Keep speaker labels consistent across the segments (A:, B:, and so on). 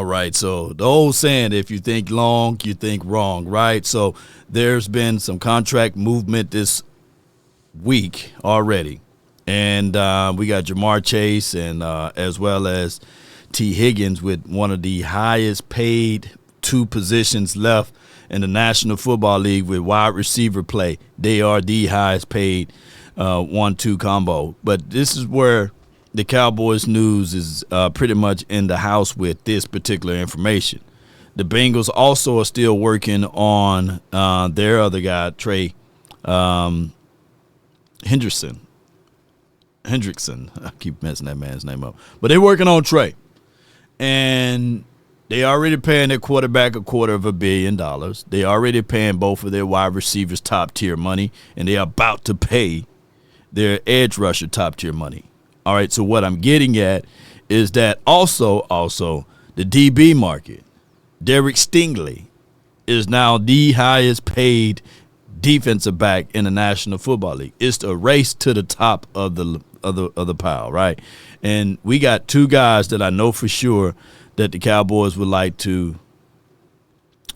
A: All right, so the old saying, if you think long, you think wrong, right? So there's been some contract movement this week already. And we got Jamar Chase and as well as T. Higgins with one of the highest paid two positions left in the National Football League with wide receiver play. They are the highest paid 1-2 combo. But this is where the Cowboys news is pretty much in the house with this particular information. The Bengals also are still working on their other guy, Trey Hendrickson. I keep messing that man's name up. But they're working on Trey. And they already paying their quarterback $250 million. They already paying both of their wide receivers top-tier money. And they're about to pay their edge rusher top-tier money. All right, so what I'm getting at is that also the DB market, Derek Stingley, is now the highest paid defensive back in the National Football League. It's a race to the top of the pile, right? And we got two guys that I know for sure that the Cowboys would like to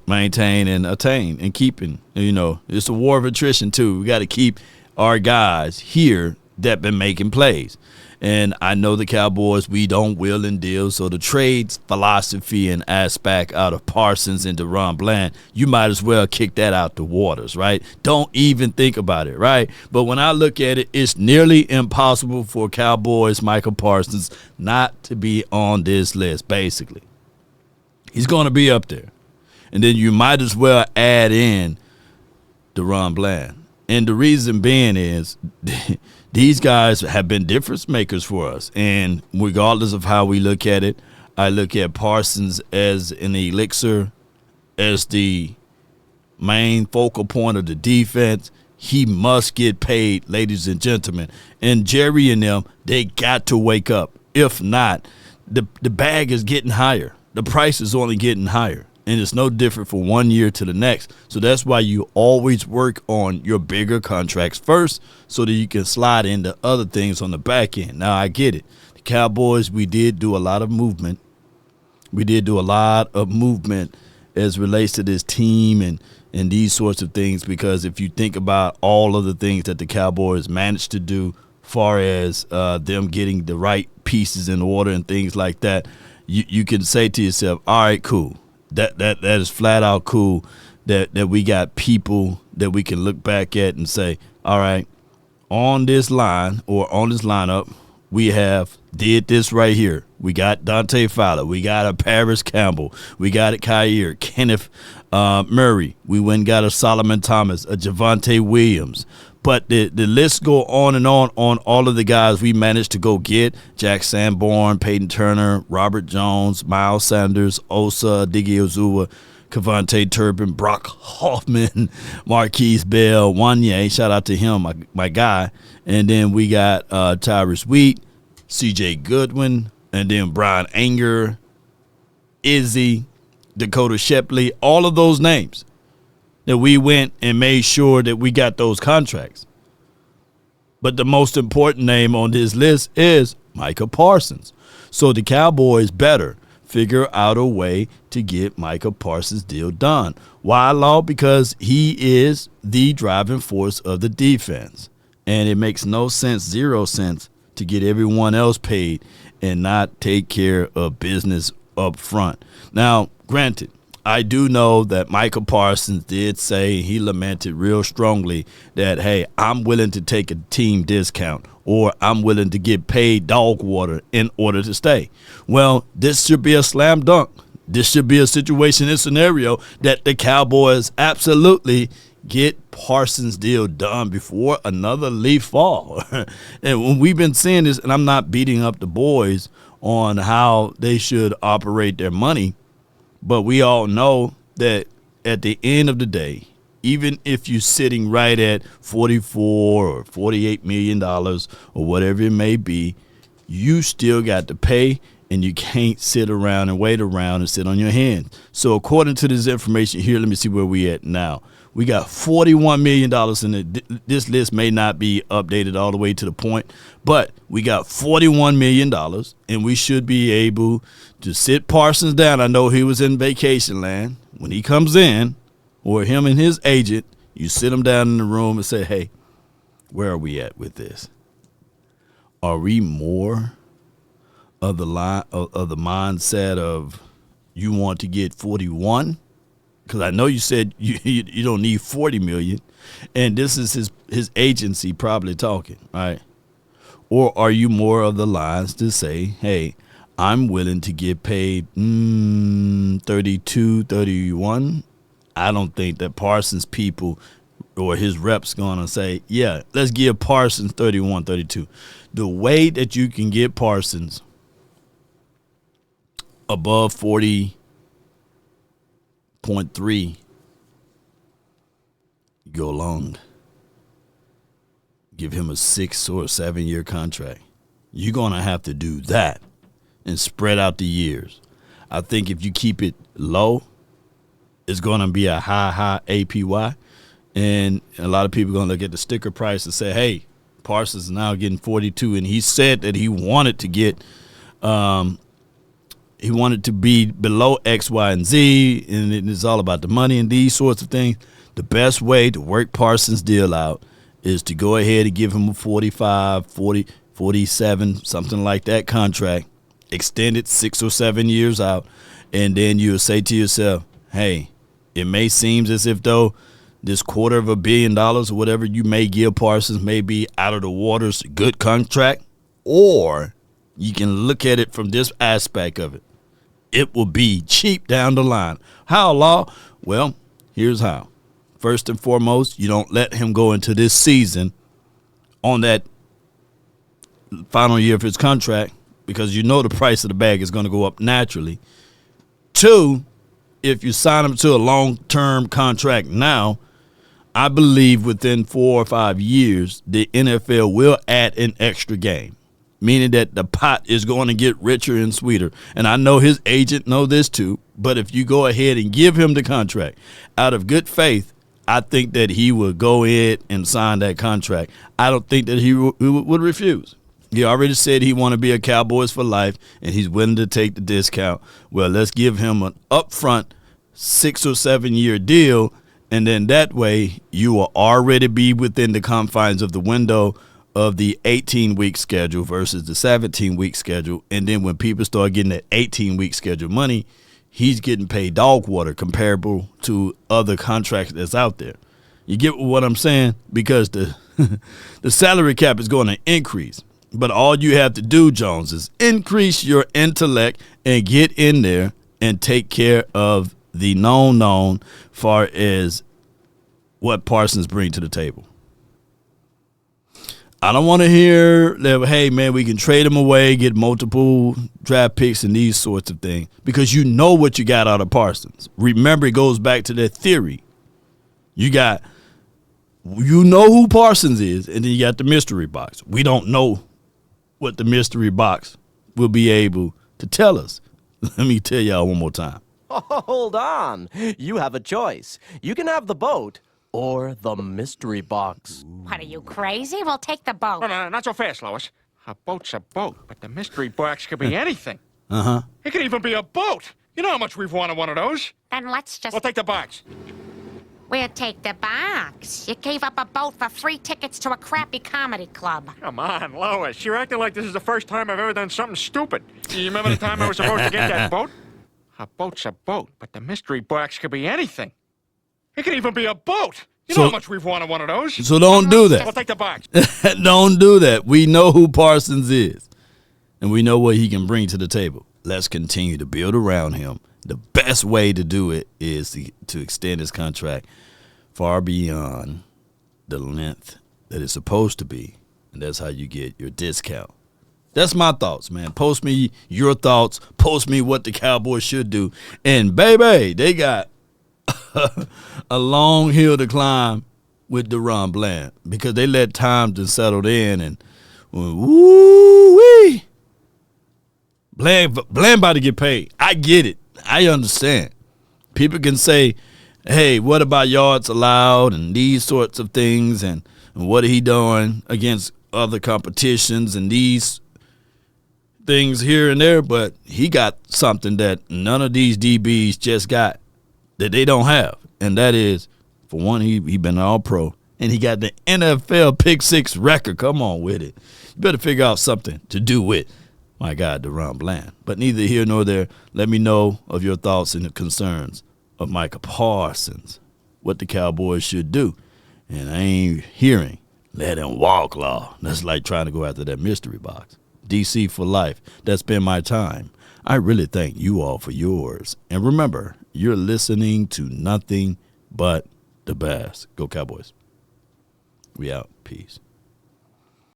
A: maintain and attain and keeping. You know, it's a war of attrition too. We got to keep our guys here that been making plays. And I know the Cowboys, we don't will and deal. So the trades philosophy and aspect out of Parsons and Deron Bland, you might as well kick that out the waters, right? Don't even think about it, right? But when I look at it, it's nearly impossible for Cowboys Michael Parsons not to be on this list, basically. He's going to be up there. And then you might as well add in Deron Bland. And the reason being is these guys have been difference makers for us. And regardless of how we look at it, I look at Parsons as an elixir, as the main focal point of the defense. He must get paid, ladies and gentlemen. And Jerry and them, they got to wake up. If not, the bag is getting higher. The price is only getting higher. And it's no different from 1 year to the next. So that's why you always work on your bigger contracts first so that you can slide into other things on the back end. Now, I get it. The Cowboys, we did do a lot of movement. We did do a lot of movement as relates to this team and these sorts of things, because if you think about all of the things that the Cowboys managed to do far as them getting the right pieces in order and things like that, you can say to yourself, all right, cool. That is flat out cool that we got people that we can look back at and say, all right, on this line or on this lineup, we have did this right here. We got Dante Fowler. We got a Paris Campbell. We got a Kyer, Kenneth Murray. We went and got a Solomon Thomas, a Javonte Williams. But the list go on and on all of the guys we managed to go get. Jack Sanborn, Peyton Turner, Robert Jones, Miles Sanders, Osa Odighizuwa, Kavontae Turpin, Brock Hoffman, Marquise Bell, Wanye. Shout out to him, my guy. And then we got Tyrus Wheat, C.J. Goodwin, and then Brian Anger, Izzy, Dakota Shepley, all of those names that we went and made sure that we got those contracts. But the most important name on this list is Micah Parsons. So the Cowboys better figure out a way to get Micah Parsons' deal done. Why, Law? Because he is the driving force of the defense. And it makes no sense, zero sense, to get everyone else paid and not take care of business up front. Now, granted, I do know that Micah Parsons did say, he lamented real strongly that, hey, I'm willing to take a team discount or I'm willing to get paid dog water in order to stay. Well, this should be a slam dunk. This should be a situation and scenario that the Cowboys absolutely get Parsons' deal done before another leaf fall. And when we've been seeing this, and I'm not beating up the boys on how they should operate their money, but we all know that at the end of the day, even if you're sitting right at $44 or $48 million or whatever it may be, you still got to pay and you can't sit around and wait around and sit on your hands. So according to this information here, let me see where we at now. We got $41 million in it. This list may not be updated all the way to the point, but we got $41 million, and we should be able to sit Parsons down. I know he was in vacation land. When he comes in, or him and his agent, you sit him down in the room and say, hey, where are we at with this? Are we more of the mindset of you want to get 41? Because I know you said you don't need 40 million, and this is his agency probably talking, right? Or are you more of the lines to say, hey, I'm willing to get paid 32, 31? I don't think that Parsons people or his reps going to say, yeah, let's give Parsons 31, 32. The way that you can get Parsons above 40.3, go long. Give him a 6 or 7 year contract. You're going to have to do that and spread out the years. I think if you keep it low, it's going to be a high APY. And a lot of people are going to look at the sticker price and say, hey, Parsons is now getting 42. And he said that he wanted to get he wanted to be below X, Y, and Z. And it's all about the money and these sorts of things. The best way to work Parsons' deal out is to go ahead and give him a 45, 40, 47, something like that contract, extend it 6 or 7 years out, and then you'll say to yourself, hey, it may seem as if though this $250 million or whatever you may give Parsons may be out of the waters, good contract, or you can look at it from this aspect of it. It will be cheap down the line. How, Law? Well, here's how. First and foremost, you don't let him go into this season on that final year of his contract because you know the price of the bag is going to go up naturally. 2, if you sign him to a long-term contract now, I believe within 4 or 5 years, the NFL will add an extra game, meaning that the pot is going to get richer and sweeter. And I know his agent know this too, but if you go ahead and give him the contract out of good faith, I think that he would go in and sign that contract. I don't think that he would refuse. He already said he want to be a Cowboys for life, and he's willing to take the discount. Well, let's give him an upfront 6 or 7 year deal, and then that way you will already be within the confines of the window of the 18-week schedule versus the 17-week schedule. And then when people start getting that 18-week schedule money, he's getting paid dog water comparable to other contracts that's out there. You get what I'm saying? Because the the salary cap is going to increase. But all you have to do, Jones, is increase your intellect and get in there and take care of the known far as what Parsons bring to the table. I don't want to hear that, hey, man, we can trade him away, get multiple draft picks and these sorts of things, because you know what you got out of Parsons. Remember, it goes back to that theory. You know who Parsons is, and then you got the mystery box. We don't know what the mystery box will be able to tell us. Let me tell y'all one more time.
B: Hold on. You have a choice. You can have the boat or the mystery box.
C: What, are you crazy? We'll take the boat.
D: No, not so fast, Lois. A boat's a boat, but the mystery box could be anything.
A: Uh-huh.
D: It could even be a boat. You know how much we've wanted one of those.
C: Then let's just...
D: We'll take the box.
C: We'll take the box. You gave up a boat for free tickets to a crappy comedy club.
D: Come on, Lois. You're acting like this is the first time I've ever done something stupid. You remember the time I was supposed to get that boat? A boat's a boat, but the mystery box could be anything. It could even be a boat. You know how much we've wanted one of those.
A: So don't do that.
D: We'll take the box.
A: Don't do that. We know who Parsons is, and we know what he can bring to the table. Let's continue to build around him. The best way to do it is to extend his contract far beyond the length that it's supposed to be, and that's how you get your discount. That's my thoughts, man. Post me your thoughts. Post me what the Cowboys should do. And, baby, they got a long hill to climb with Deron Bland because they let time to settle in and woo-wee. Bland about to get paid. I get it. I understand. People can say, hey, what about yards allowed and these sorts of things, and what are he doing against other competitions and these things here and there, but he got something that none of these DBs just got that they don't have, and that is, for one, he been an All-Pro, and he got the NFL pick six record. Come on with it. You better figure out something to do with, my God, DaRon Bland. But neither here nor there. Let me know of your thoughts and the concerns of Micah Parsons, what the Cowboys should do. And I ain't hearing let him walk law. That's like trying to go after that mystery box. DC for life. That's been my time. I really thank you all for yours. And remember, you're listening to nothing but the best. Go Cowboys. We out. Peace.